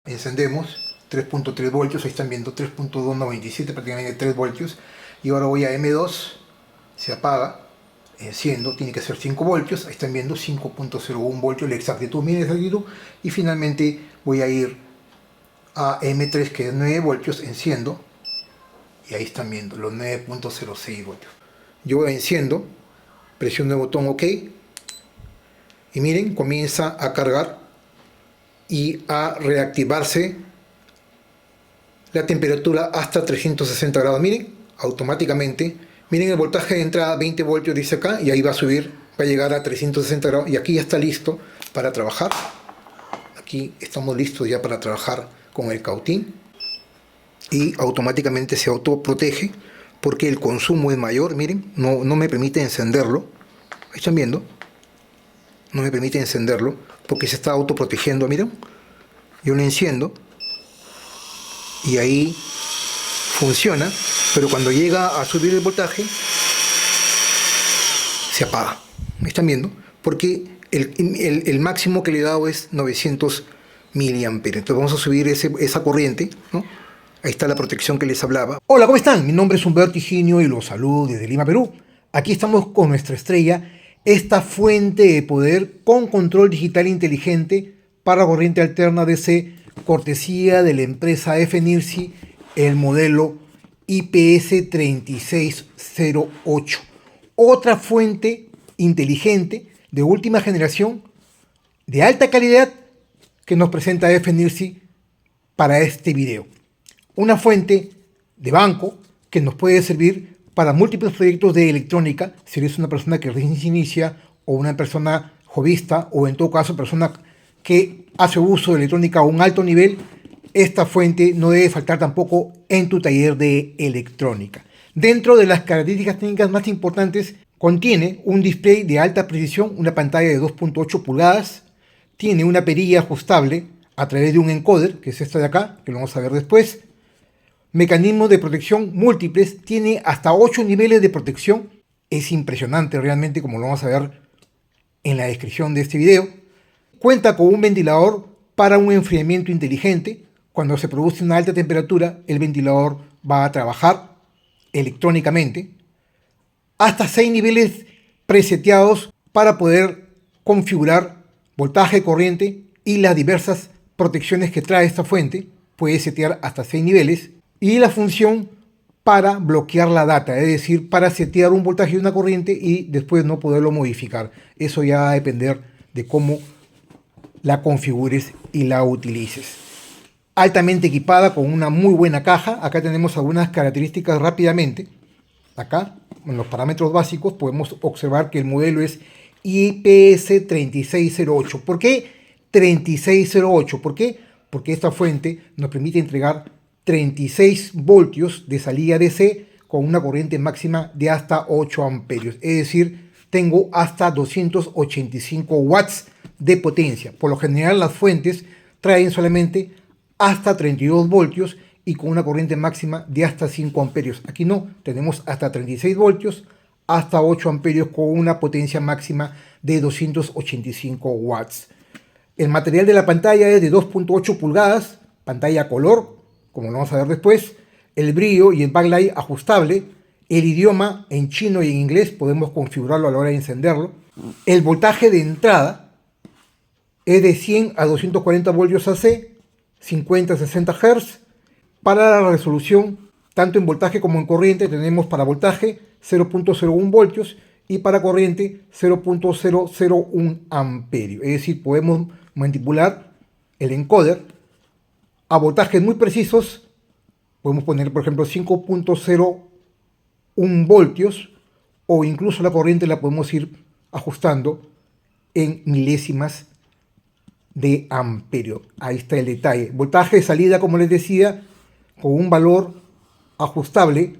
Encendemos 3.3 voltios, ahí están viendo 3.297, prácticamente 3 voltios. Y ahora voy a M2, se apaga, enciendo, tiene que ser 5 voltios, ahí están viendo 5.01 voltios, la exactitud, miren la exactitud. Y finalmente voy a ir a M3, que es 9 voltios, enciendo, y ahí están viendo los 9.06 voltios. Yo enciendo, presiono el botón OK, y miren, comienza a cargar y a reactivarse la temperatura hasta 360 grados. Miren, automáticamente, miren el voltaje de entrada, 20 voltios dice acá, y ahí va a subir, va a llegar a 360 grados, y aquí ya está listo para trabajar. Aquí estamos listos ya para trabajar con el cautín, y automáticamente se autoprotege porque el consumo es mayor. Miren, no me permite encenderlo, ahí están viendo, no me permite encenderlo porque se está autoprotegiendo. Miren, yo lo enciendo y ahí funciona, pero cuando llega a subir el voltaje se apaga. ¿Me están viendo? Porque el máximo que le he dado es 900 miliamperios. Entonces vamos a subir esa corriente, ¿no? Ahí está la protección que les hablaba. Hola, ¿cómo están? Mi nombre es Humberto Higinio y los saludo desde Lima, Perú. Aquí estamos con nuestra estrella, esta fuente de poder con control digital inteligente para corriente alterna DC, cortesía de la empresa FNIRSI, el modelo IPS 3608. Otra fuente inteligente de última generación, de alta calidad, que nos presenta FNIRSI para este video. Una fuente de banco que nos puede servir para múltiples proyectos de electrónica, si eres una persona que recién se inicia, o una persona jovista, o en todo caso persona que hace uso de electrónica a un alto nivel. Esta fuente no debe faltar tampoco en tu taller de electrónica. Dentro de las características técnicas más importantes, contiene un display de alta precisión, una pantalla de 2.8 pulgadas, tiene una perilla ajustable a través de un encoder, que es esta de acá, que lo vamos a ver después. Mecanismos de protección múltiples, tiene hasta 8 niveles de protección. Es impresionante realmente, como lo vamos a ver en la descripción de este video. Cuenta con un ventilador para un enfriamiento inteligente. Cuando se produce una alta temperatura, el ventilador va a trabajar electrónicamente. Hasta 6 niveles preseteados para poder configurar voltaje, corriente y las diversas protecciones que trae esta fuente. Puede setear hasta 6 niveles. Y la función para bloquear la data, es decir, para setear un voltaje y una corriente y después no poderlo modificar. Eso ya va a depender de cómo la configures y la utilices. Altamente equipada con una muy buena caja. Acá tenemos algunas características rápidamente. Acá, en los parámetros básicos, podemos observar que el modelo es IPS 3608. ¿Por qué 3608? ¿Por qué? Porque esta fuente nos permite entregar 36 voltios de salida DC con una corriente máxima de hasta 8 amperios. Es decir, tengo hasta 285 watts de potencia. Por lo general las fuentes traen solamente hasta 32 voltios y con una corriente máxima de hasta 5 amperios. Aquí no, tenemos hasta 36 voltios, hasta 8 amperios con una potencia máxima de 285 watts. El material de la pantalla es de 2.8 pulgadas, pantalla color, como lo vamos a ver después. El brillo y el backlight ajustable. El idioma en chino y en inglés, podemos configurarlo a la hora de encenderlo. El voltaje de entrada es de 100 a 240 voltios AC, 50-60 Hz. Para la resolución, tanto en voltaje como en corriente, tenemos para voltaje 0.01 voltios y para corriente 0.001 amperios. Es decir, podemos manipular el encoder a voltajes muy precisos. Podemos poner, por ejemplo, 5.01 voltios, o incluso la corriente la podemos ir ajustando en milésimas de amperio. Ahí está el detalle. Voltaje de salida, como les decía, con un valor ajustable,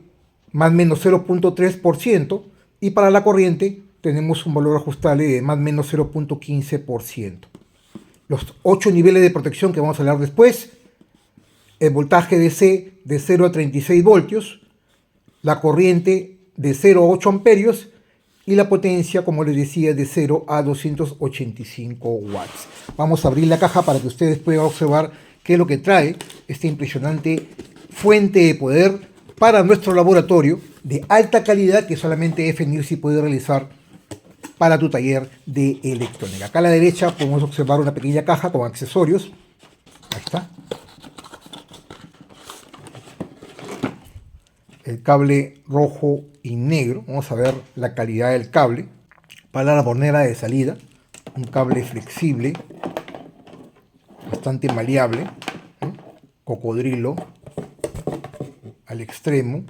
más o menos 0.3%, y para la corriente tenemos un valor ajustable de más o menos 0.15%. Los 8 niveles de protección que vamos a hablar después. El voltaje DC de 0 a 36 voltios, la corriente de 0 a 8 amperios y la potencia, como les decía, de 0 a 285 watts. Vamos a abrir la caja para que ustedes puedan observar qué es lo que trae esta impresionante fuente de poder para nuestro laboratorio de alta calidad que solamente FNIRSI puede realizar para tu taller de electrónica. Acá a la derecha podemos observar una pequeña caja con accesorios. Ahí está. El cable rojo y negro. Vamos a ver la calidad del cable. Para la bornera de salida. Un cable flexible. Bastante maleable. Cocodrilo. Al extremo.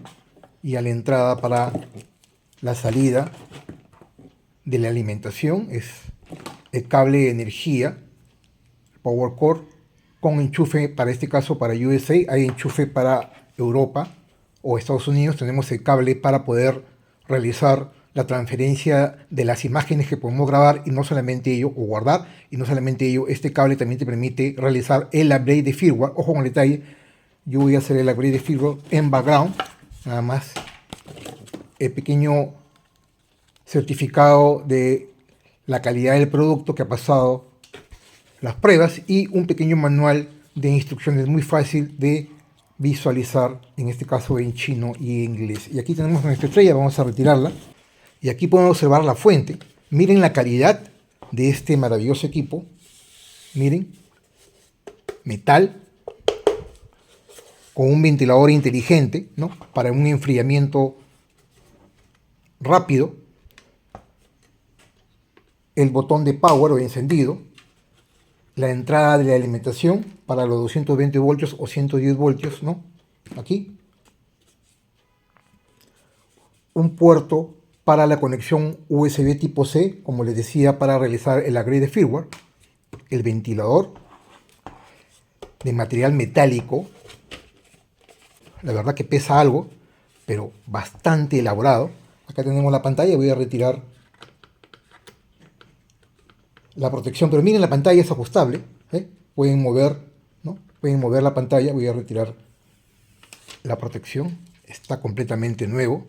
Y a la entrada para la salida de la alimentación. Es el cable de energía. Power Cord. Con enchufe, para este caso para USA. Hay enchufe para Europa o Estados Unidos. Tenemos el cable para poder realizar la transferencia de las imágenes que podemos grabar, y no solamente ello, o guardar, y no solamente ello, este cable también te permite realizar el upgrade de firmware. Ojo con el detalle, yo voy a hacer el upgrade de firmware en background, nada más. El pequeño certificado de la calidad del producto que ha pasado las pruebas, y un pequeño manual de instrucciones muy fácil de visualizar, en este caso en chino y en inglés. Y aquí tenemos nuestra estrella, vamos a retirarla. Y aquí podemos observar la fuente. Miren la calidad de este maravilloso equipo. Miren. Metal. Con un ventilador inteligente, ¿no? Para un enfriamiento rápido. El botón de power o encendido. La entrada de la alimentación para los 220 voltios o 110 voltios, ¿no? Aquí. Un puerto para la conexión USB tipo C, como les decía, para realizar el upgrade de firmware. El ventilador de material metálico. La verdad que pesa algo, pero bastante elaborado. Acá tenemos la pantalla, voy a retirar la protección, pero miren, la pantalla es ajustable, ¿eh? Pueden mover, ¿no? Pueden mover la pantalla. Voy a retirar la protección, está completamente nuevo,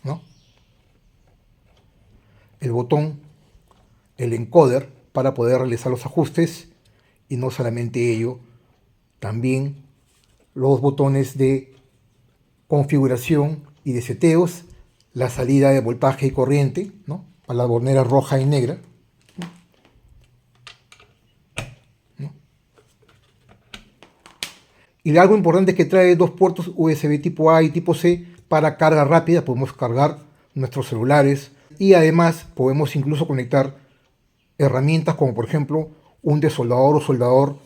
¿no? El botón, el encoder para poder realizar los ajustes, y no solamente ello, también los botones de configuración y de seteos, la salida de voltaje y corriente, ¿no? Para la bornera roja y negra, ¿no? Y algo importante es que trae dos puertos USB tipo A y tipo C para carga rápida. Podemos cargar nuestros celulares, y además podemos incluso conectar herramientas como por ejemplo un desoldador o soldador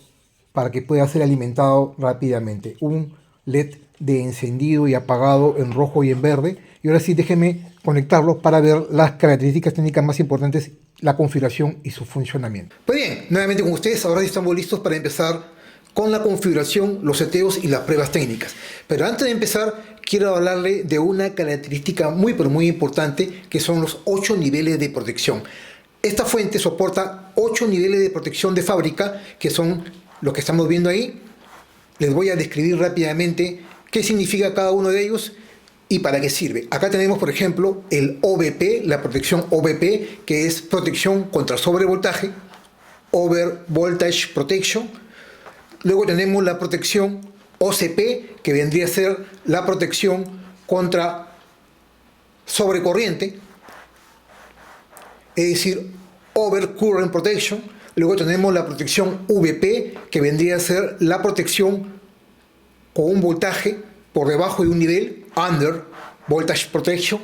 para que pueda ser alimentado rápidamente. Un LED de encendido y apagado en rojo y en verde. Y ahora sí, déjenme conectarlo para ver las características técnicas más importantes, la configuración y su funcionamiento. Pues bien, nuevamente con ustedes, ahora sí estamos listos para empezar con la configuración, los seteos y las pruebas técnicas. Pero antes de empezar, quiero hablarle de una característica muy pero muy importante, que son los 8 niveles de protección. Esta fuente soporta 8 niveles de protección de fábrica, que son los que estamos viendo ahí. Les voy a describir rápidamente qué significa cada uno de ellos y para qué sirve. Acá tenemos, por ejemplo, el OVP, la protección OVP, que es protección contra sobrevoltaje, Over Voltage Protection. Luego tenemos la protección OCP, que vendría a ser la protección contra sobrecorriente, es decir, Over Current Protection. Luego tenemos la protección VP, que vendría a ser la protección con un voltaje por debajo de un nivel, Under Voltage Protection.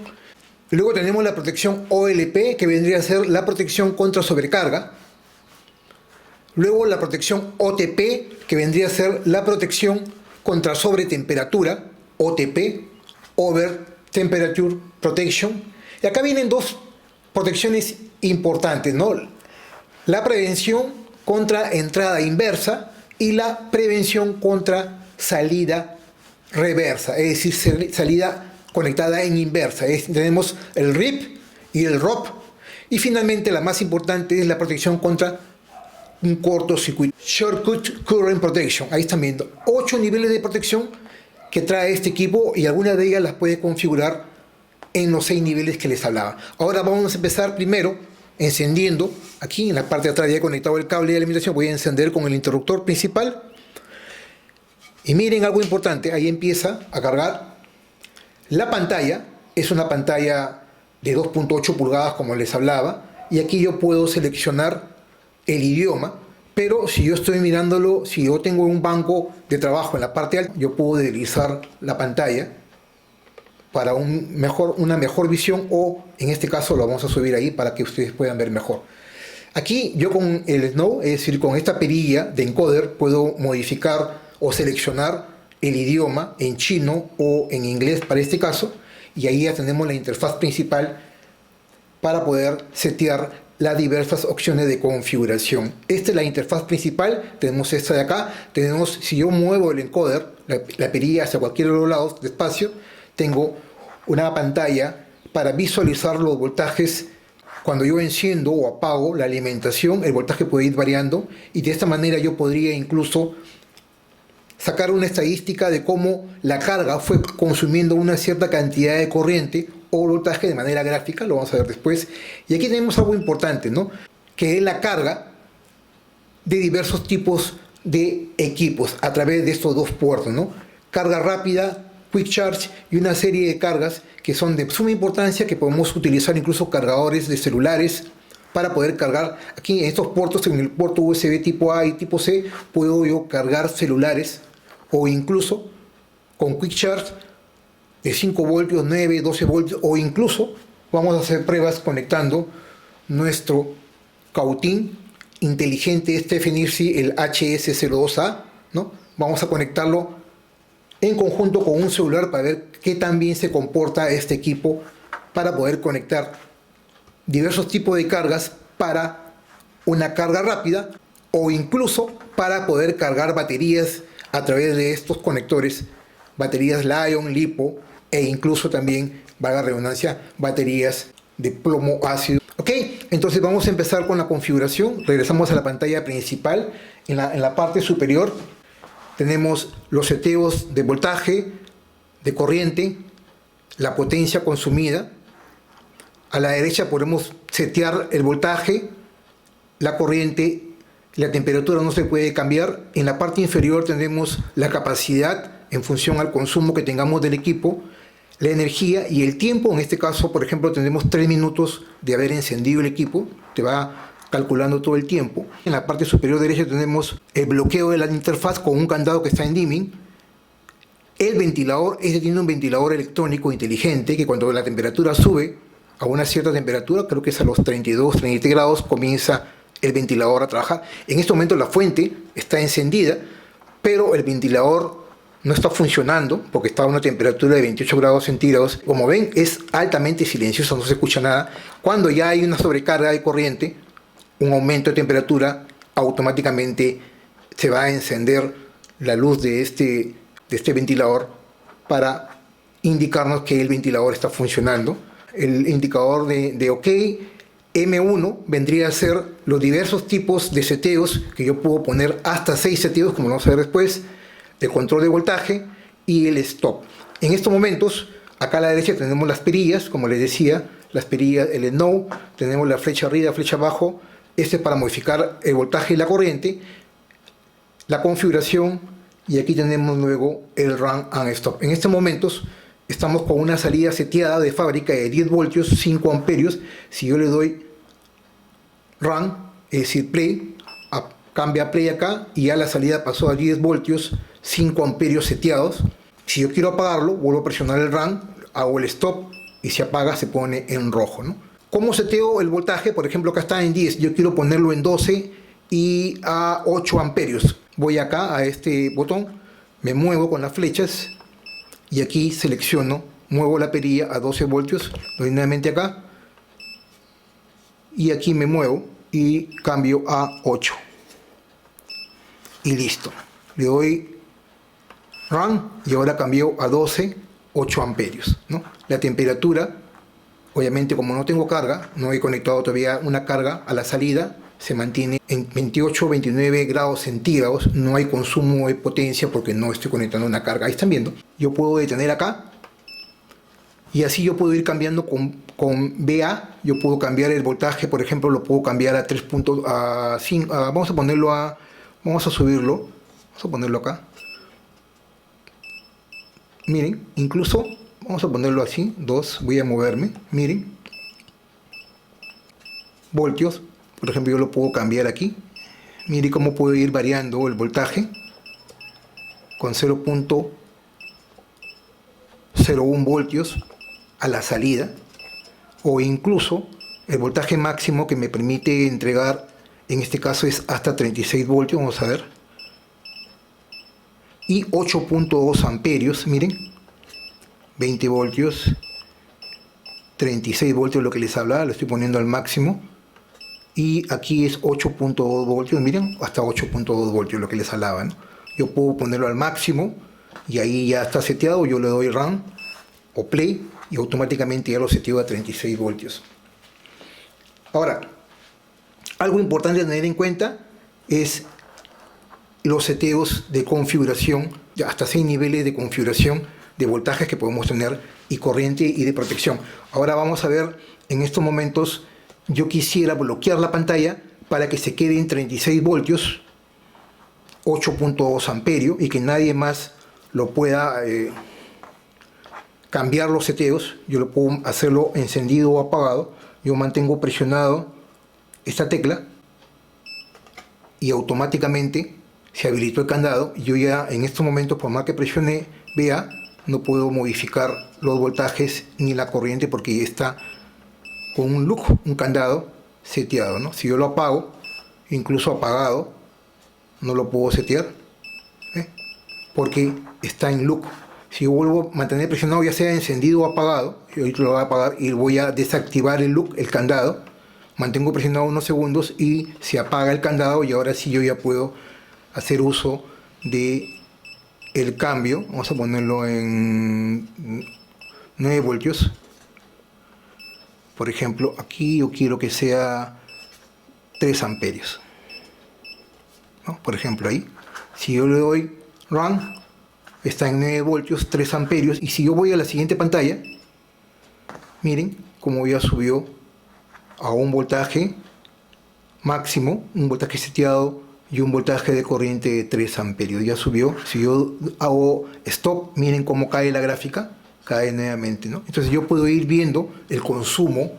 Luego tenemos la protección OLP, que vendría a ser la protección contra sobrecarga. Luego la protección OTP, que vendría a ser la protección contra sobretemperatura, OTP, Over Temperature Protection. Y acá vienen dos protecciones importantes, ¿no? La prevención contra entrada inversa y la prevención contra salida reversa, es decir, salida conectada en inversa. Tenemos el RIP y el ROP. Y finalmente la más importante es la protección contra un cortocircuito, Short Current Protection. Ahí están viendo 8 niveles de protección que trae este equipo, y algunas de ellas las puede configurar en los 6 niveles que les hablaba. Ahora vamos a empezar primero encendiendo. Aquí en la parte de atrás ya he conectado el cable de alimentación, voy a encender con el interruptor principal. Y miren algo importante, ahí empieza a cargar. La pantalla es una pantalla de 2.8 pulgadas como les hablaba, y aquí yo puedo seleccionar el idioma, pero si yo estoy mirándolo, si yo tengo un banco de trabajo en la parte alta, yo puedo deslizar la pantalla para una mejor visión, o en este caso lo vamos a subir ahí para que ustedes puedan ver mejor. Aquí yo con el Snow, es decir, con esta perilla de encoder, puedo modificar o seleccionar el idioma en chino o en inglés para este caso, y ahí ya tenemos la interfaz principal para poder setear las diversas opciones de configuración. Esta es la interfaz principal, tenemos esta de acá, tenemos, si yo muevo el encoder, la perilla hacia cualquiera de los lados despacio, tengo una pantalla para visualizar los voltajes. Cuando yo enciendo o apago la alimentación, el voltaje puede ir variando, y de esta manera yo podría incluso sacar una estadística de cómo la carga fue consumiendo una cierta cantidad de corriente o voltaje de manera gráfica, lo vamos a ver después. Y aquí tenemos algo importante, ¿no? Que es la carga de diversos tipos de equipos a través de estos dos puertos, ¿no? Carga rápida, Quick Charge, y una serie de cargas que son de suma importancia, que podemos utilizar incluso cargadores de celulares para poder cargar. Aquí en estos puertos, en el puerto USB tipo A y tipo C, puedo yo cargar celulares, o incluso con Quick Charge de 5 voltios, 9, 12 voltios, o incluso vamos a hacer pruebas conectando nuestro cautín inteligente, este FNIRSI, el HS02A, ¿no? Vamos a conectarlo en conjunto con un celular para ver qué tan bien se comporta este equipo, para poder conectar diversos tipos de cargas para una carga rápida, o incluso para poder cargar baterías a través de estos conectores, baterías Lion, LiPo, e incluso también, valga la redundancia, baterías de plomo ácido. Ok, entonces vamos a empezar con la configuración. Regresamos a la pantalla principal. En la parte superior tenemos los seteos de voltaje, de corriente, la potencia consumida. A la derecha podemos setear el voltaje, la corriente, la temperatura no se puede cambiar. En la parte inferior tenemos la capacidad en función al consumo que tengamos del equipo, la energía y el tiempo. En este caso, por ejemplo, tenemos 3 minutos de haber encendido el equipo, te va calculando todo el tiempo. En la parte superior derecha tenemos el bloqueo de la interfaz con un candado que está en dimming. El ventilador, este tiene un ventilador electrónico inteligente que cuando la temperatura sube a una cierta temperatura, creo que es a los 32, 33 grados, comienza el ventilador a trabajar. En este momento la fuente está encendida, pero el ventilador no está funcionando porque está a una temperatura de 28 grados centígrados. Como ven, es altamente silencioso, no se escucha nada. Cuando ya hay una sobrecarga de corriente, un aumento de temperatura, automáticamente se va a encender la luz de este ventilador para indicarnos que el ventilador está funcionando. El indicador de OK, M1, vendría a ser los diversos tipos de seteos, que yo puedo poner hasta 6 seteos, como vamos a ver después, de control de voltaje, y el stop. En estos momentos, acá a la derecha tenemos las perillas, como les decía, las perillas, el Snow, tenemos la flecha arriba, flecha abajo. Este es para modificar el voltaje y la corriente, la configuración, y aquí tenemos luego el Run and Stop. En estos momentos estamos con una salida seteada de fábrica de 10 voltios, 5 amperios. Si yo le doy Run, es decir, Play, cambia Play acá, y ya la salida pasó a 10 voltios, 5 amperios seteados. Si yo quiero apagarlo, vuelvo a presionar el Run, hago el Stop, y se apaga, se pone en rojo, ¿no? ¿Cómo seteo el voltaje? Por ejemplo, acá está en 10, yo quiero ponerlo en 12 y a 8 amperios. Voy acá a este botón, me muevo con las flechas y aquí selecciono, muevo la perilla a 12 voltios, doy nuevamente acá y aquí me muevo y cambio a 8 y listo. Le doy Run y ahora cambio a 12, 8 amperios, ¿no? La temperatura, obviamente, como no tengo carga, no he conectado todavía una carga a la salida, se mantiene en 28, 29 grados centígrados. No hay consumo de potencia porque no estoy conectando una carga. Ahí están viendo. Yo puedo detener acá y así yo puedo ir cambiando con VA yo puedo cambiar el voltaje, por ejemplo, lo puedo cambiar a 3.5, vamos a ponerlo a, vamos a subirlo, vamos a ponerlo acá. Miren, incluso, vamos a ponerlo así, 2, voy a moverme, miren. Voltios, por ejemplo, yo lo puedo cambiar aquí. Miren cómo puedo ir variando el voltaje con 0.01 voltios a la salida, o incluso el voltaje máximo que me permite entregar, en este caso es hasta 36 voltios, vamos a ver, y 8.2 amperios, miren, 20 voltios, 36 voltios, lo que les hablaba, lo estoy poniendo al máximo, y aquí es 8.2 voltios, miren, hasta 8.2 voltios, lo que les hablaba, ¿no? Yo puedo ponerlo al máximo y ahí ya está seteado, yo le doy run o play y automáticamente ya lo seteo a 36 voltios. Ahora, algo importante a tener en cuenta es los seteos de configuración, ya hasta 6 niveles de configuración de voltajes que podemos tener, y corriente y de protección. Ahora vamos a ver, en estos momentos yo quisiera bloquear la pantalla para que se quede en 36 voltios, 8.2 amperios, y que nadie más lo pueda cambiar los seteos. Yo lo puedo hacerlo encendido o apagado. Yo mantengo presionado esta tecla y automáticamente se habilitó el candado. Yo ya en estos momentos, por más que presione VA, no puedo modificar los voltajes ni la corriente porque ya está con un look, un candado seteado, ¿no? Si yo lo apago, incluso apagado, no lo puedo setear, porque está en look. Si yo vuelvo a mantener presionado, ya sea encendido o apagado, yo lo voy a apagar y voy a desactivar el look, el candado, mantengo presionado unos segundos y se apaga el candado, y ahora sí yo ya puedo hacer uso de el cambio. Vamos a ponerlo en 9 voltios. Por ejemplo, aquí yo quiero que sea 3 amperios, ¿no? Por ejemplo, ahí, si yo le doy run, está en 9 voltios, 3 amperios, y si yo voy a la siguiente pantalla, miren cómo ya subió a un voltaje máximo, un voltaje seteado y un voltaje de corriente de 3 amperios. Ya subió. Si yo hago stop, miren cómo cae la gráfica, cae nuevamente, ¿no? Entonces yo puedo ir viendo el consumo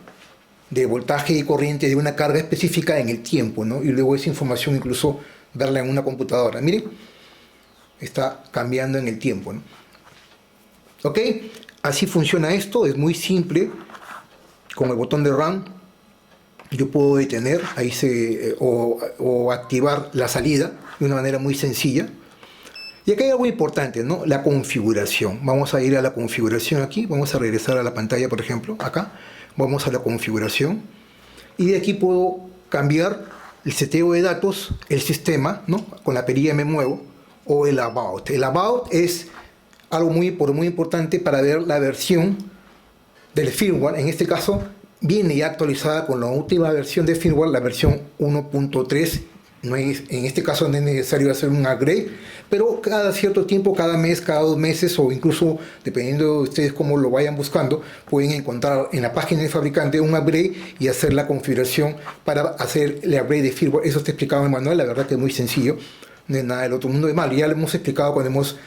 de voltaje y corriente de una carga específica en el tiempo, ¿no? Y luego esa información incluso verla en una computadora. Miren, está cambiando en el tiempo, ¿no? Ok, así funciona esto, es muy simple. Con el botón de run yo puedo detener ahí o activar la salida de una manera muy sencilla. Y acá hay algo importante, ¿no? La configuración. Vamos a ir a la configuración aquí, vamos a regresar a la pantalla, por ejemplo, acá. Vamos a la configuración y de aquí puedo cambiar el seteo de datos, el sistema, ¿no? Con la perilla me muevo, o el about. El about es algo muy importante para ver la versión del firmware. En este caso viene ya actualizada con la última versión de firmware, la versión 1.3. No es, en este caso no es necesario hacer un upgrade, pero cada cierto tiempo, cada mes, cada 2 meses, o incluso dependiendo de ustedes cómo lo vayan buscando, pueden encontrar en la página del fabricante un upgrade y hacer la configuración para hacer el upgrade de firmware. Eso está explicado en el manual, la verdad que es muy sencillo, no es nada del otro mundo de mal. Ya lo hemos explicado cuando hemos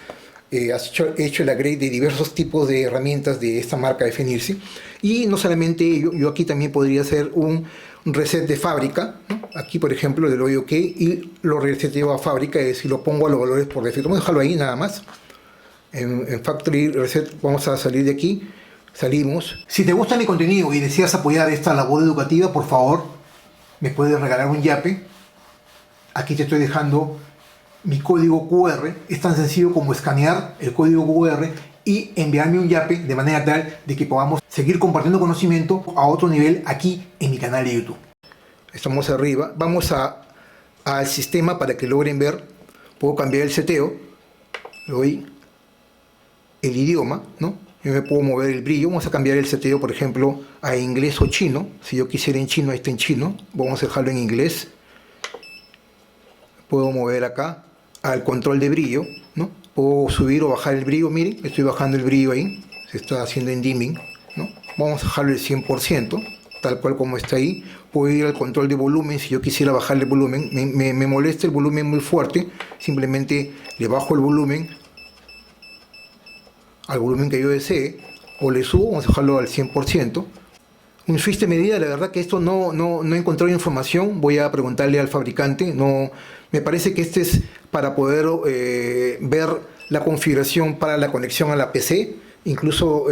hecho el upgrade de diversos tipos de herramientas de esta marca de Fenirsi. Y no solamente yo aquí también podría hacer un reset de fábrica, ¿no? Aquí por ejemplo le doy OK y lo reseteo a fábrica, es decir, lo pongo a los valores por defecto. Vamos a dejarlo ahí nada más. En Factory Reset vamos a salir de aquí, salimos. Si te gusta mi contenido y deseas apoyar esta labor educativa, por favor me puedes regalar un yape. Aquí te estoy dejando mi código QR. Es tan sencillo como escanear el código QR y enviarme un yape, de manera tal de que podamos seguir compartiendo conocimiento a otro nivel aquí en mi canal de YouTube. Estamos arriba, vamos al sistema para que logren ver. Puedo cambiar el seteo, le doy el idioma, ¿no? Yo me puedo mover el brillo. Vamos a cambiar el seteo, por ejemplo, a inglés o chino. Si yo quisiera en chino, ahí está en chino. Vamos a dejarlo en inglés. Puedo mover acá al control de brillo, ¿no? Puedo subir o bajar el brillo. Miren, estoy bajando el brillo ahí, se está haciendo en dimming, ¿no? Vamos a dejarlo el 100%, tal cual como está ahí. Puedo ir al control de volumen. Si yo quisiera bajarle el volumen, me molesta el volumen muy fuerte, simplemente le bajo el volumen al volumen que yo desee, o le subo. Vamos a dejarlo al 100%. Un switch de medida, la verdad que esto no he encontrado información. Voy a preguntarle al fabricante. No, me parece que este es para poder ver la configuración para la conexión a la PC. Incluso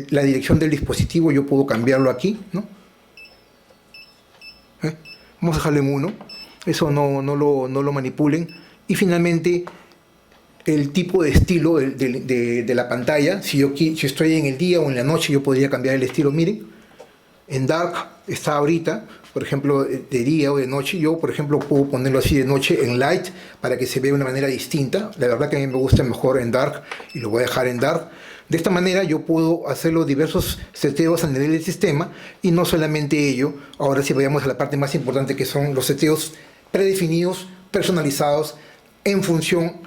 la dirección del dispositivo yo puedo cambiarlo aquí, ¿no? Vamos a dejarlo en 1. Eso no lo manipulen. Y finalmente, el tipo de estilo de la pantalla. Si estoy en el día o en la noche, yo podría cambiar el estilo. Miren, en Dark está ahorita, por ejemplo, de día o de noche. Yo, por ejemplo, puedo ponerlo así de noche en Light para que se vea de una manera distinta. La verdad que a mí me gusta mejor en Dark y lo voy a dejar en Dark. De esta manera yo puedo hacerlo diversos seteos a nivel del sistema, y no solamente ello. Ahora sí vayamos a la parte más importante, que son los seteos predefinidos, personalizados en función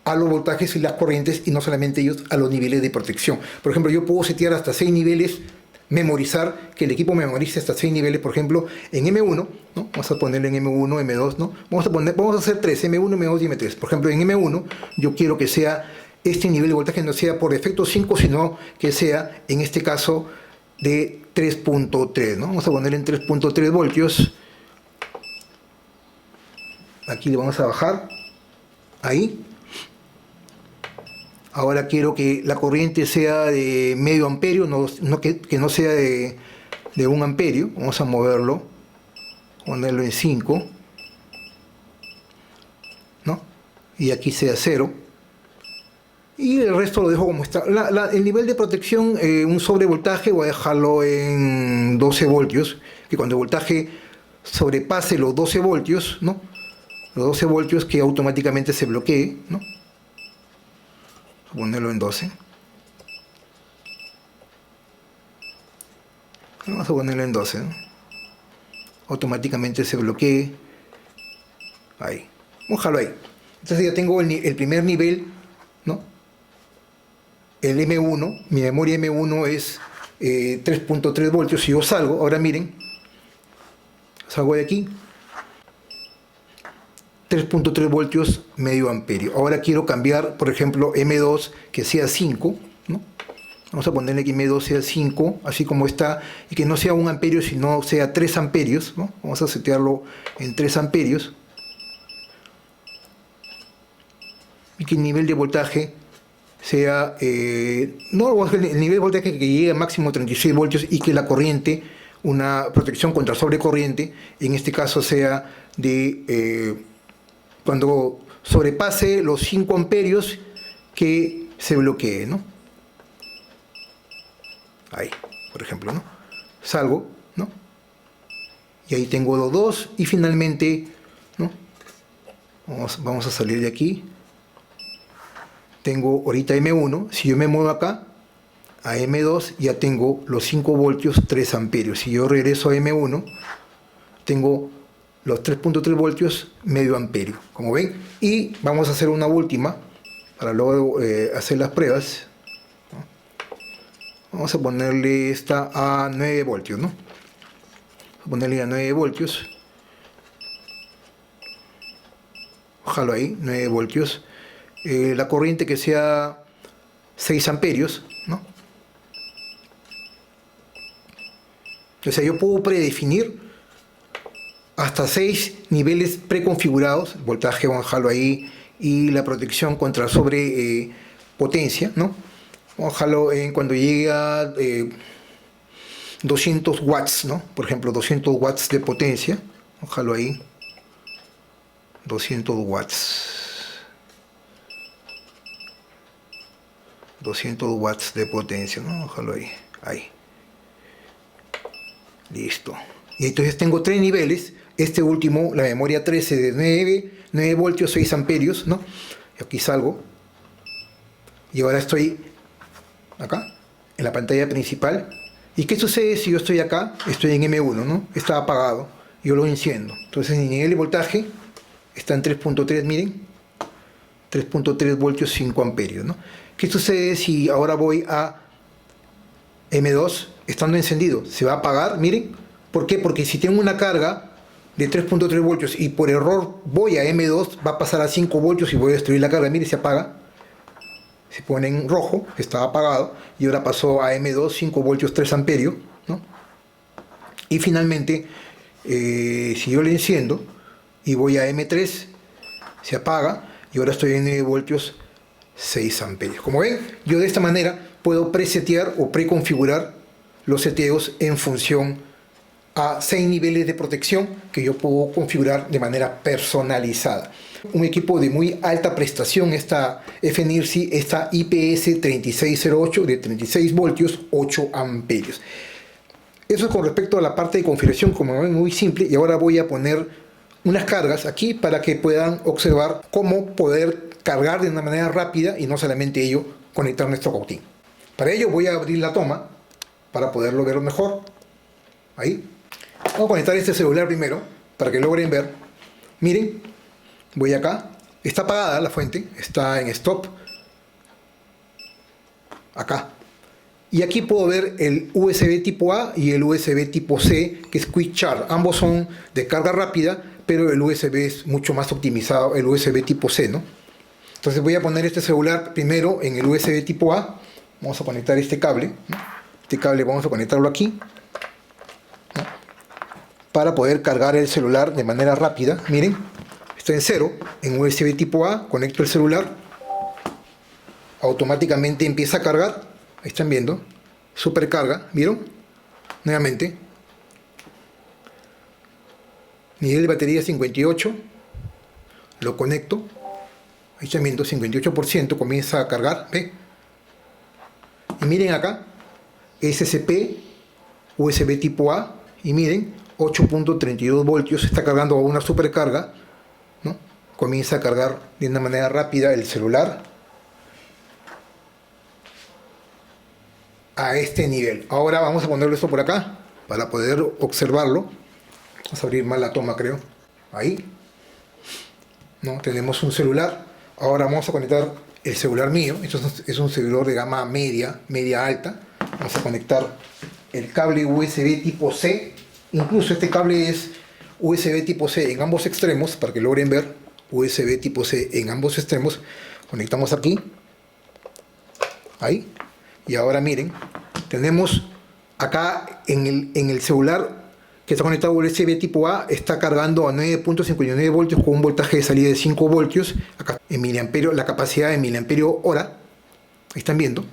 a los voltajes y las corrientes, y no solamente ellos, a los niveles de protección. Por ejemplo, yo puedo setear hasta 6 niveles, memorizar, que el equipo memorice hasta 6 niveles, por ejemplo, en M1, ¿no? Vamos a ponerle en M1, M2, ¿no? Vamos a hacer 3, M1, M2 y M3. Por ejemplo, en M1 yo quiero que sea este nivel de voltaje, no sea por defecto 5, sino que sea, en este caso, de 3.3, ¿no? Vamos a ponerle en 3.3 voltios. Aquí le vamos a bajar. Ahí. Ahora quiero que la corriente sea de medio amperio, que no sea de 1 amperio. Vamos a moverlo, ponerlo en 5, ¿no? Y aquí sea 0. Y el resto lo dejo como está. El nivel de protección, un sobrevoltaje, voy a dejarlo en 12 voltios. Que cuando el voltaje sobrepase los 12 voltios, ¿no? Los 12 voltios, que automáticamente se bloquee, ¿no? Ponerlo en 12. Vamos a ponerlo en 12, ¿no? Automáticamente se bloquee. Ahí. Vamos a dejarlo ahí. Entonces ya tengo el primer nivel, ¿no? El M1, mi memoria M1 es 3.3 voltios. Si yo salgo, ahora miren, salgo de aquí, 3.3 voltios, medio amperio. Ahora quiero cambiar, por ejemplo, M2, que sea 5, ¿no? Vamos a ponerle que M2 sea 5, así como está, y que no sea 1 amperio, sino sea 3 amperios, ¿no? Vamos a setearlo en 3 amperios. Y que el nivel de voltaje sea, el nivel de voltaje que llegue a máximo 36 voltios, y que la corriente, una protección contra sobrecorriente, en este caso sea de, cuando sobrepase los 5 amperios, que se bloquee, ¿no? Ahí, por ejemplo, ¿no? Salgo, ¿no? Y ahí tengo los dos, y finalmente, ¿no? Vamos a salir de aquí. Tengo ahorita M1, si yo me muevo acá a M2, ya tengo los 5 voltios, 3 amperios. Si yo regreso a M1, tengo los 3.3 voltios, medio amperio, como ven. Y vamos a hacer una última, para luego hacer las pruebas. Vamos a ponerle esta a 9 voltios, ¿no? Vamos a ponerle a 9 voltios. Ojalá ahí, 9 voltios. La corriente que sea 6 amperios, ¿no? O sea, yo puedo predefinir hasta 6 niveles preconfigurados. Voltaje, vamos a dejarlo ahí, y la protección contra sobrepotencia, ¿no? Vamos a dejarlo en cuando llegue a 200 watts, ¿no? Por ejemplo, 200 watts de potencia. Vamos a dejarlo ahí. 200 watts. 200 watts de potencia, ¿no? Déjalo ahí, ahí. Listo. Y entonces tengo 3 niveles. Este último, la memoria 13 de 9 voltios, 6 amperios, ¿no? Y aquí salgo. Y ahora estoy acá, en la pantalla principal. ¿Y qué sucede si yo estoy acá? Estoy en M1, ¿no? Está apagado. Yo lo enciendo. Entonces mi nivel de voltaje está en 3.3, miren. 3.3 voltios, 5 amperios, ¿no? ¿Qué sucede si ahora voy a M2? estando encendido, se va a apagar, miren. ¿Por qué? Porque si tengo una carga de 3.3 voltios y por error voy a M2, va a pasar a 5 voltios y voy a destruir la carga. Mire, se apaga. Se pone en rojo, estaba apagado, y ahora pasó a M2, 5 voltios, 3 amperios, ¿no? Y finalmente, si yo le enciendo y voy a M3, se apaga, y ahora estoy en 9 voltios, 6 amperios. Como ven, yo de esta manera puedo presetear o preconfigurar los seteos en función a 6 niveles de protección que yo puedo configurar de manera personalizada. Un equipo de muy alta prestación, esta FNIRSI, esta IPS 3608 de 36 voltios, 8 amperios. Eso es con respecto a la parte de configuración, como ven, muy simple. Y ahora voy a poner unas cargas aquí para que puedan observar cómo poder cargar de una manera rápida y no solamente ello, conectar nuestro cautín. Para ello voy a abrir la toma para poderlo ver mejor. Ahí. Vamos a conectar este celular primero para que logren ver. Miren, voy acá. Está apagada la fuente, está en stop. Acá. Y aquí puedo ver el USB tipo A y el USB tipo C, que es Quick Charge. Ambos son de carga rápida, pero el USB es mucho más optimizado, el USB tipo C, ¿no? Entonces voy a poner este celular primero en el USB tipo A. Vamos a conectar este cable, ¿no? Este cable vamos a conectarlo aquí, ¿no? Para poder cargar el celular de manera rápida. Miren, está en 0, en USB tipo A, conecto el celular, automáticamente empieza a cargar. Ahí están viendo, supercarga, ¿vieron? Nuevamente, nivel de batería 58, lo conecto, ahí están viendo, 58%, comienza a cargar, ¿ve? Y miren acá, SCP, USB tipo A, y miren, 8.32 voltios, está cargando a una supercarga, ¿no? Comienza a cargar de una manera rápida el celular a este nivel. Ahora vamos a ponerlo esto por acá para poder observarlo. Vamos a abrir más la toma, creo. Ahí, ¿no? Tenemos un celular. Ahora vamos a conectar el celular mío. Esto es un celular de gama media, media alta. Vamos a conectar el cable USB tipo C. Incluso este cable es USB tipo C en ambos extremos, para que logren ver. USB tipo C en ambos extremos. Conectamos aquí. Ahí. Y ahora miren, tenemos acá en el celular que está conectado a USB tipo A, está cargando a 9.59 voltios con un voltaje de salida de 5 voltios. Acá en miliamperio, la capacidad de miliamperio hora. Ahí están viendo.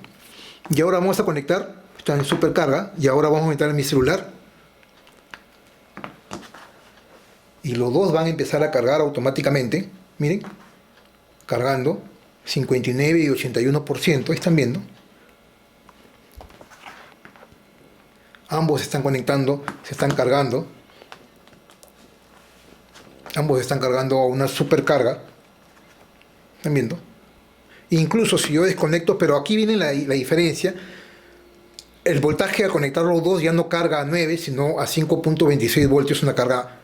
Y ahora vamos a conectar, está en supercarga, y ahora vamos a conectar en mi celular. Y los dos van a empezar a cargar automáticamente. Miren, cargando 59 y 81%, ahí están viendo. Ambos se están conectando, se están cargando. Ambos están cargando a una supercarga. ¿Están viendo? Incluso si yo desconecto, pero aquí viene la diferencia. El voltaje al conectar los dos ya no carga a 9, sino a 5.26 voltios, una carga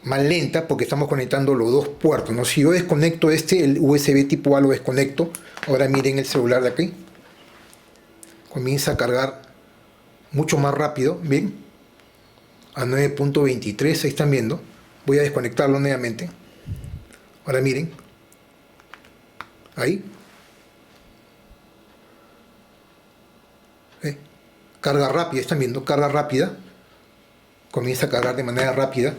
más lenta porque estamos conectando los dos puertos, ¿no? Si yo desconecto el USB tipo A lo desconecto. Ahora miren el celular de aquí. Comienza a cargar mucho más rápido, ¿ven? A 9.23, ahí están viendo. Voy a desconectarlo nuevamente. Ahora miren. Ahí. Carga rápida, están viendo, carga rápida. Comienza a cargar de manera rápida.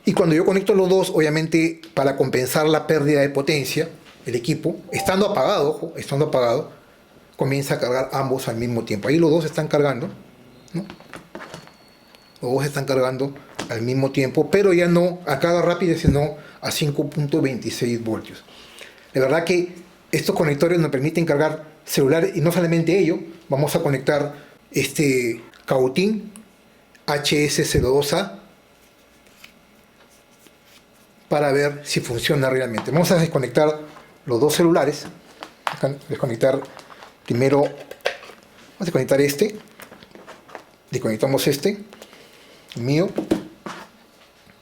Y cuando yo conecto los dos, obviamente, para compensar la pérdida de potencia, el equipo, estando apagado, ojo, estando apagado, comienza a cargar ambos al mismo tiempo. Ahí los dos están cargando, ¿no? Los dos están cargando al mismo tiempo, pero ya no a carga rápida, sino a 5.26 voltios. De verdad que estos conectores nos permiten cargar celulares, y no solamente ello, vamos a conectar este cautín HS02A para ver si funciona realmente. Vamos a desconectar los dos celulares. Desconectar primero, vamos a desconectar este. Desconectamos este, el mío.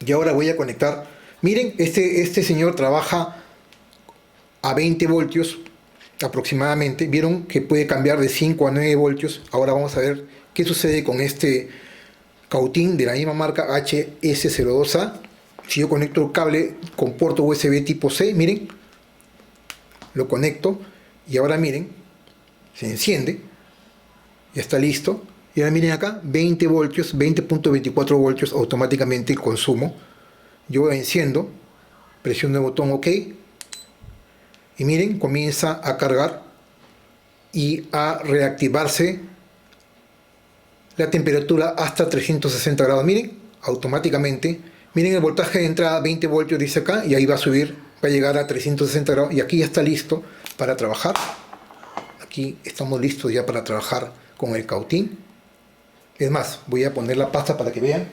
Y ahora voy a conectar. Miren, este señor trabaja a 20 voltios aproximadamente. Vieron que puede cambiar de 5 a 9 voltios. Ahora vamos a ver ¿Qué sucede con este cautín de la misma marca HS02A? Si yo conecto el cable con puerto USB tipo C, miren, lo conecto y ahora miren, se enciende, ya está listo. Y ahora miren acá, 20 voltios, 20.24 voltios automáticamente el consumo. Yo enciendo, presiono el botón OK y miren, comienza a cargar y a reactivarse la temperatura hasta 360 grados. Miren, automáticamente, miren el voltaje de entrada, 20 voltios dice acá, y ahí va a subir, va a llegar a 360 grados y aquí ya está listo para trabajar. Aquí estamos listos ya para trabajar con el cautín. Es más, voy a poner la pasta para que vean.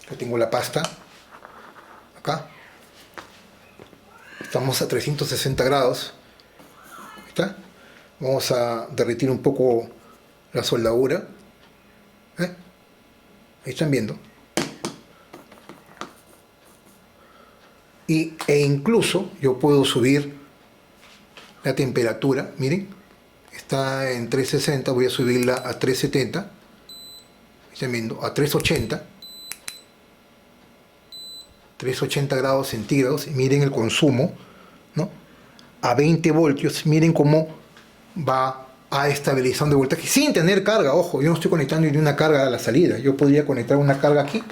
Yo tengo la pasta acá. Estamos a 360 grados. ¿Está? Vamos a derretir un poco la soldadura. Ahí están viendo. E incluso yo puedo subir la temperatura. Miren, está en 360, voy a subirla a 370. Están viendo, a 380. 380 grados centígrados. Y miren el consumo, ¿no? A 20 voltios. Miren cómo va a estabilizando el voltaje sin tener carga. Ojo, yo no estoy conectando ni una carga a la salida. Yo podría conectar una carga aquí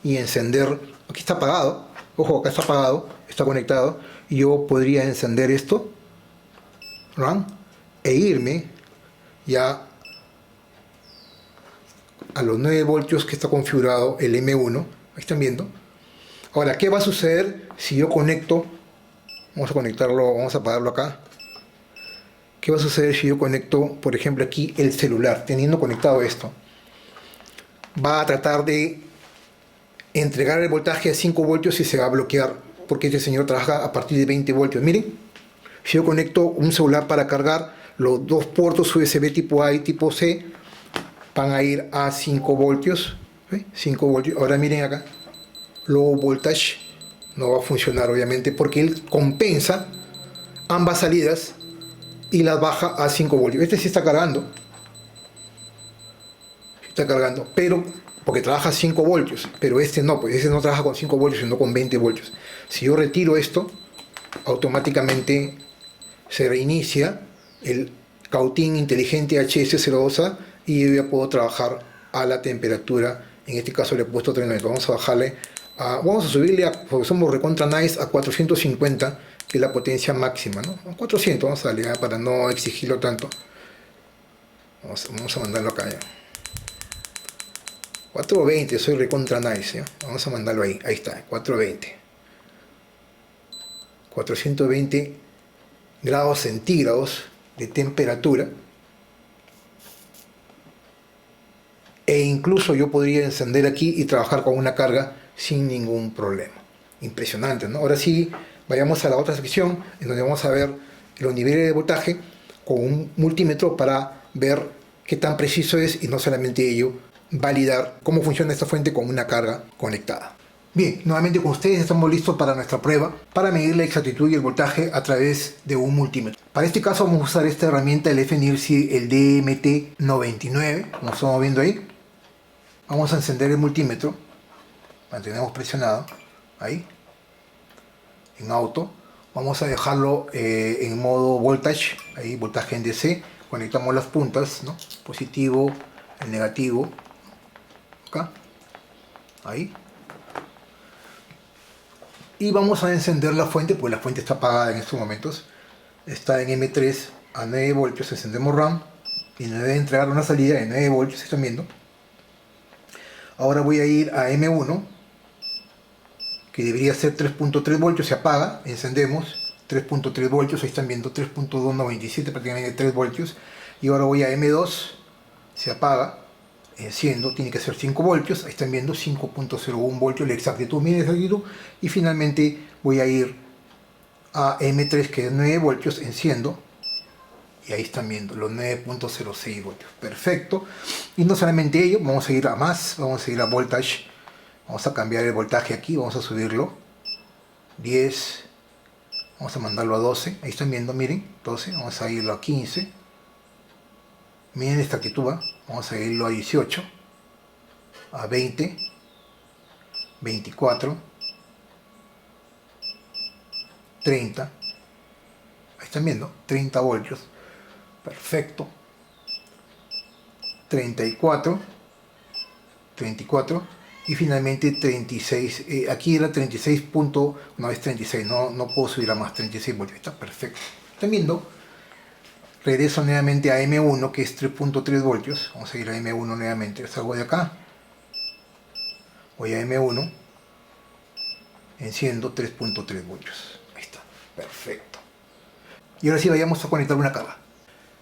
y encender. Aquí está apagado. Ojo, acá está apagado, está conectado. Y yo podría encender esto, ¿no? E irme ya a los 9 voltios que está configurado el M1. Ahí están viendo. Ahora, ¿qué va a suceder si yo conecto? Vamos a conectarlo, vamos a apagarlo acá. ¿Qué va a suceder si yo conecto, por ejemplo, aquí el celular, teniendo conectado esto? Va a tratar de entregar el voltaje a 5 voltios y se va a bloquear, porque este señor trabaja a partir de 20 voltios. Miren, si yo conecto un celular para cargar, los dos puertos USB tipo A y tipo C van a ir a 5 voltios. ¿Sí? 5 voltios. Ahora miren acá, low voltage no va a funcionar obviamente porque él compensa ambas salidas y las baja a 5 voltios. Este sí está cargando, pero porque trabaja a 5 voltios, pero este no, pues este no trabaja con 5 voltios sino con 20 voltios. Si yo retiro esto, automáticamente se reinicia el cautín inteligente HS02A y yo ya puedo trabajar a la temperatura. En este caso le he puesto 39. Vamos a bajarle vamos a subirle porque somos recontra nice, a 450, que es la potencia máxima, ¿no? A 400 vamos a darle para no exigirlo tanto. Vamos a mandarlo acá ya. 420, soy recontra nice, ¿ya? Vamos a mandarlo ahí, ahí está, 420. 420 grados centígrados de temperatura. E incluso yo podría encender aquí y trabajar con una carga sin ningún problema. Impresionante, ¿no? Ahora sí, vayamos a la otra sección en donde vamos a ver los niveles de voltaje con un multímetro para ver qué tan preciso es y no solamente ello, validar cómo funciona esta fuente con una carga conectada. Bien, nuevamente con ustedes estamos listos para nuestra prueba para medir la exactitud y el voltaje a través de un multímetro. Para este caso vamos a usar esta herramienta, el FNIRSI, el DMT99, como estamos viendo ahí. Vamos a encender el multímetro, mantenemos presionado, ahí, en auto. Vamos a dejarlo en modo voltage, ahí, voltaje en DC. Conectamos las puntas, ¿no? Positivo, el negativo, acá, ahí. Y vamos a encender la fuente, pues la fuente está apagada en estos momentos. Está en M3 a 9 voltios, encendemos RAM y nos debe entregar una salida de 9 voltios, están viendo. Ahora voy a ir a M1, que debería ser 3.3 voltios, se apaga, encendemos, 3.3 voltios, ahí están viendo 3.297, prácticamente 3 voltios. Y ahora voy a M2, se apaga, enciendo, tiene que ser 5 voltios, ahí están viendo 5.01 voltios, la exactitud, miren la exactitud. Y finalmente voy a ir a M3, que es 9 voltios, enciendo. Y ahí están viendo los 9.06 voltios. Perfecto. Y no solamente ello, vamos a ir a más, vamos a ir a voltage. Vamos a cambiar el voltaje aquí, vamos a subirlo. 10. Vamos a mandarlo a 12. Ahí están viendo, miren, 12. Vamos a irlo a 15. Miren esta actitud, ¿eh? Vamos Vamos a irlo a 18, a 20, 24, 30. Ahí están viendo, 30 voltios. Perfecto. 34, 34 y finalmente 36. Aquí era 36 punto, no es 36, no puedo subir a más, 36 voltios. Está perfecto. Están viendo. Regreso nuevamente a M1, que es 3.3 voltios. Vamos a ir a M1 nuevamente. Salgo de acá. Voy a M1. Enciendo 3.3 voltios. Ahí está. Perfecto. Y ahora sí vayamos a conectar una carga.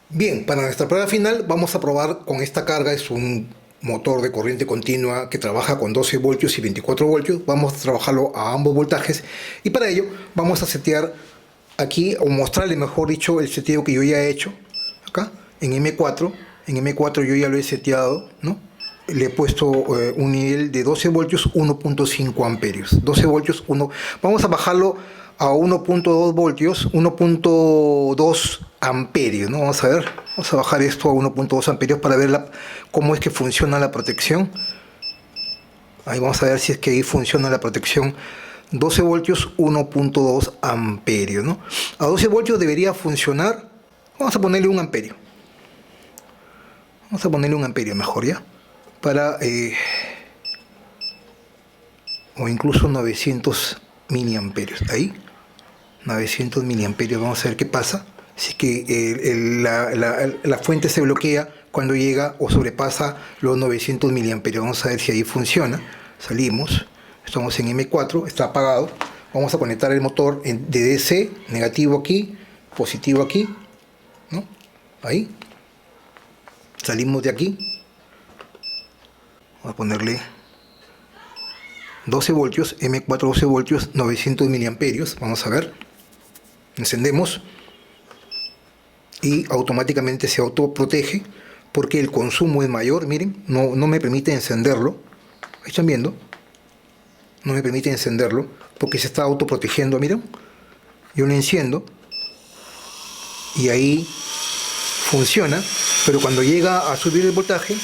Bien, para nuestra prueba final vamos a probar con esta carga. Es un motor de corriente continua que trabaja con 12 voltios y 24 voltios. Vamos a trabajarlo a ambos voltajes. Y para ello vamos a setear aquí, o mostrarle mejor dicho, el seteo que yo ya he hecho acá en M4. En M4 yo ya lo he seteado, ¿no? Le he puesto un nivel de 12 voltios, 1.5 amperios. 12 voltios, 1. Vamos a bajarlo a 1.2 voltios, 1.2 amperios, ¿no? Vamos a ver, vamos a bajar esto a 1.2 amperios para ver cómo es que funciona la protección. Ahí vamos a ver si es que ahí funciona la protección. 12 voltios, 1.2 amperios, ¿no? A 12 voltios debería funcionar. Vamos a ponerle un amperio. Vamos a ponerle un amperio mejor, ¿ya? Para, o incluso 900 miliamperios. Ahí, 900 miliamperios. Vamos a ver qué pasa. Si es que la fuente se bloquea cuando llega o sobrepasa los 900 miliamperios. Vamos a ver si ahí funciona. Salimos. Estamos en M4, está apagado. Vamos a conectar el motor de DC, negativo aquí, positivo aquí, ¿no? Ahí. Salimos de aquí. Vamos a ponerle 12 voltios, M4 12 voltios, 900 miliamperios. Vamos a ver. Encendemos. Y automáticamente se autoprotege porque el consumo es mayor. Miren, no me permite encenderlo. Ahí están viendo. No me permite encenderlo porque se está autoprotegiendo. Miren, yo lo enciendo y ahí funciona, pero cuando llega a subir el voltaje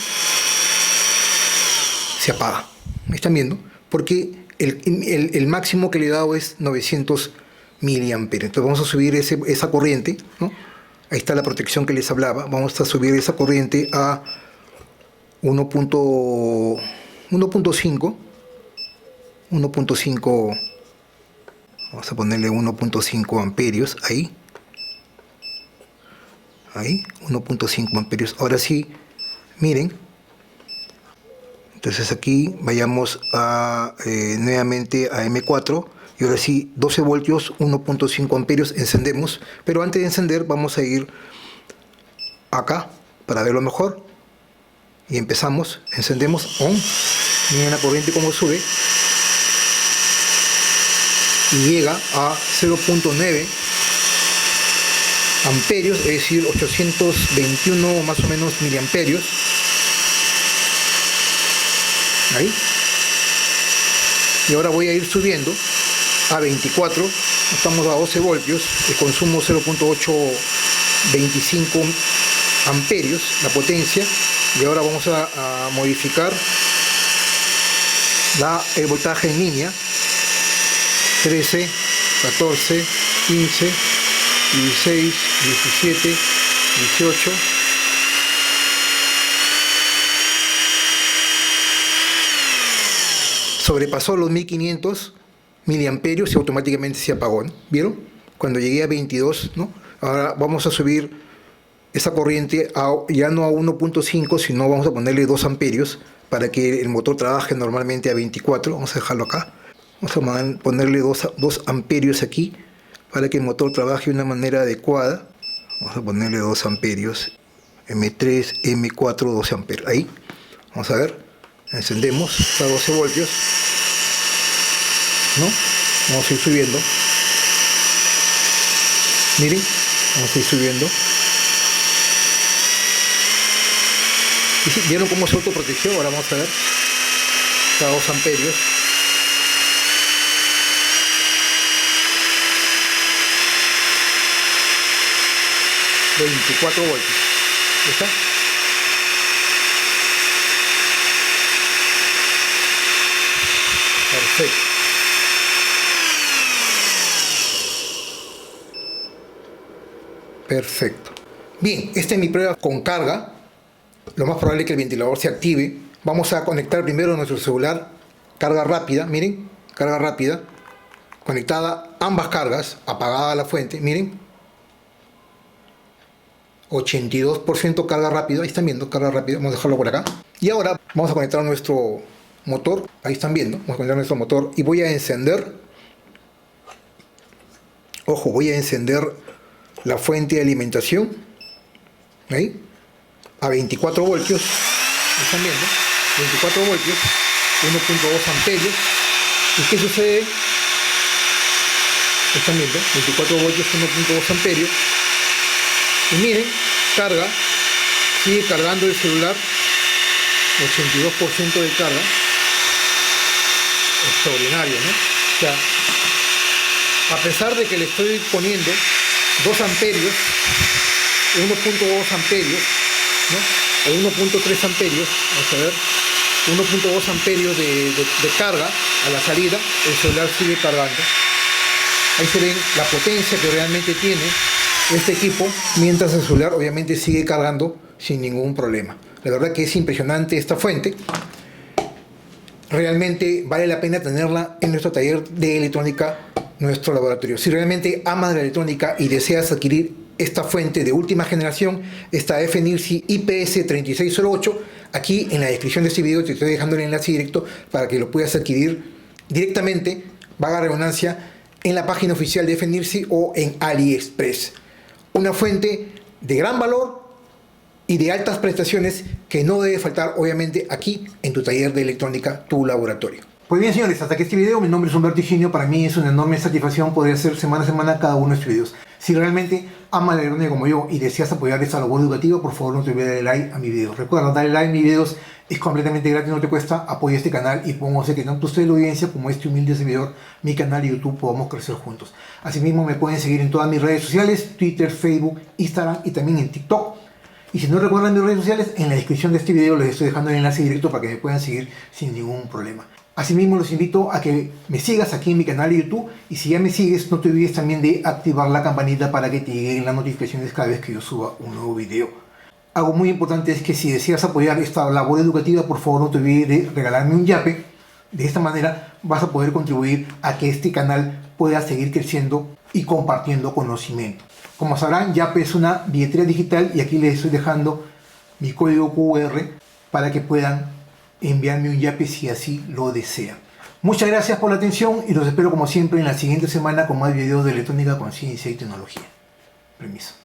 se apaga. ¿Me están viendo? Porque el máximo que le he dado es 900 miliamperios. Entonces vamos a subir esa corriente, ¿no? Ahí está la protección que les hablaba. Vamos a subir esa corriente a 1.5. 1.5, vamos a ponerle 1.5 amperios ahí, 1.5 amperios. Ahora sí, miren, entonces aquí vayamos nuevamente a M4 y ahora sí 12 voltios, 1.5 amperios. Encendemos, pero antes de encender vamos a ir acá para verlo mejor y empezamos. Encendemos on. Miren la corriente como sube y llega a 0.9 amperios, es decir, 821 más o menos miliamperios. Ahí. Y ahora voy a ir subiendo a 24. Estamos a 12 voltios, el consumo 0.825 amperios, la potencia. Y ahora vamos a modificar el voltaje en línea. 13, 14, 15, 16, 17, 18. Sobrepasó los 1500 miliamperios y automáticamente se apagó, ¿no? ¿Vieron? Cuando llegué a 22, ¿no? Ahora vamos a subir esa corriente ya no a 1.5, sino vamos a ponerle 2 amperios para que el motor trabaje normalmente a 24. Vamos a dejarlo acá. Vamos a ponerle 2 amperios aquí para que el motor trabaje de una manera adecuada. Vamos a ponerle 2 amperios. M3, M4, 12 amperios. Ahí. Vamos a ver. Encendemos. Está a 12 voltios. ¿No? Vamos a ir subiendo. Miren. Vamos a ir subiendo. ¿Vieron cómo se autoprotegió? Ahora vamos a ver. Está a 2 amperios. 24 voltios. ¿Está? Perfecto. Perfecto. Bien, esta es mi prueba con carga. Lo más probable es que el ventilador se active. Vamos a conectar primero nuestro celular. Carga rápida, miren. Carga rápida. Conectada ambas cargas. Apagada la fuente, miren. 82% carga rápida. Ahí están viendo, carga rápida. Vamos a dejarlo por acá. Y ahora vamos a conectar nuestro motor. Ahí están viendo. Vamos a conectar nuestro motor. Y voy a encender. Ojo, voy a encender la fuente de alimentación. Ahí. A 24 voltios. Ahí están viendo. 24 voltios. 1.2 amperios. ¿Y qué sucede? Están viendo. 24 voltios, 1.2 amperios. Y miren, carga, sigue cargando el celular, 82% de carga, extraordinario, ¿no? O sea, a pesar de que le estoy poniendo 2 amperios, 1.2 amperios, ¿no? O 1.3 amperios, vamos a ver, 1.2 amperios de carga a la salida, el celular sigue cargando. Ahí se ven la potencia que realmente tiene este equipo, mientras el celular obviamente sigue cargando sin ningún problema. La verdad que es impresionante esta fuente. Realmente vale la pena tenerla en nuestro taller de electrónica, nuestro laboratorio. Si realmente amas la electrónica y deseas adquirir esta fuente de última generación, esta FNIRSI IPS3608, aquí en la descripción de este video te estoy dejando el enlace directo para que lo puedas adquirir directamente, valga la redundancia, en la página oficial de FNIRSI o en AliExpress. Una fuente de gran valor y de altas prestaciones que no debe faltar obviamente aquí en tu taller de electrónica, tu laboratorio. Pues bien, señores, hasta aquí este video. Mi nombre es Humberto Higinio. Para mí es una enorme satisfacción poder hacer semana a semana cada uno de estos videos. Si realmente amas la electrónica como yo y deseas apoyar esta labor educativa, por favor no te olvides de darle like a mi video. Recuerda, darle like a mis videos es completamente gratis, no te cuesta. Apoya este canal y podemos hacer que tanto usted, la audiencia, como este humilde servidor, mi canal y YouTube, podamos crecer juntos. Asimismo, me pueden seguir en todas mis redes sociales, Twitter, Facebook, Instagram y también en TikTok. Y si no recuerdan mis redes sociales, en la descripción de este video les estoy dejando el enlace directo para que me puedan seguir sin ningún problema. Asimismo, los invito a que me sigas aquí en mi canal de YouTube, y si ya me sigues, no te olvides también de activar la campanita para que te lleguen las notificaciones cada vez que yo suba un nuevo video. Algo muy importante es que si deseas apoyar esta labor educativa, por favor no te olvides de regalarme un yape. De esta manera vas a poder contribuir a que este canal pueda seguir creciendo y compartiendo conocimiento. Como sabrán, Yape es una billetera digital y aquí les estoy dejando mi código QR para que puedan enviarme un yape si así lo desean. Muchas gracias por la atención y los espero como siempre en la siguiente semana con más videos de electrónica, conciencia y tecnología. Permiso.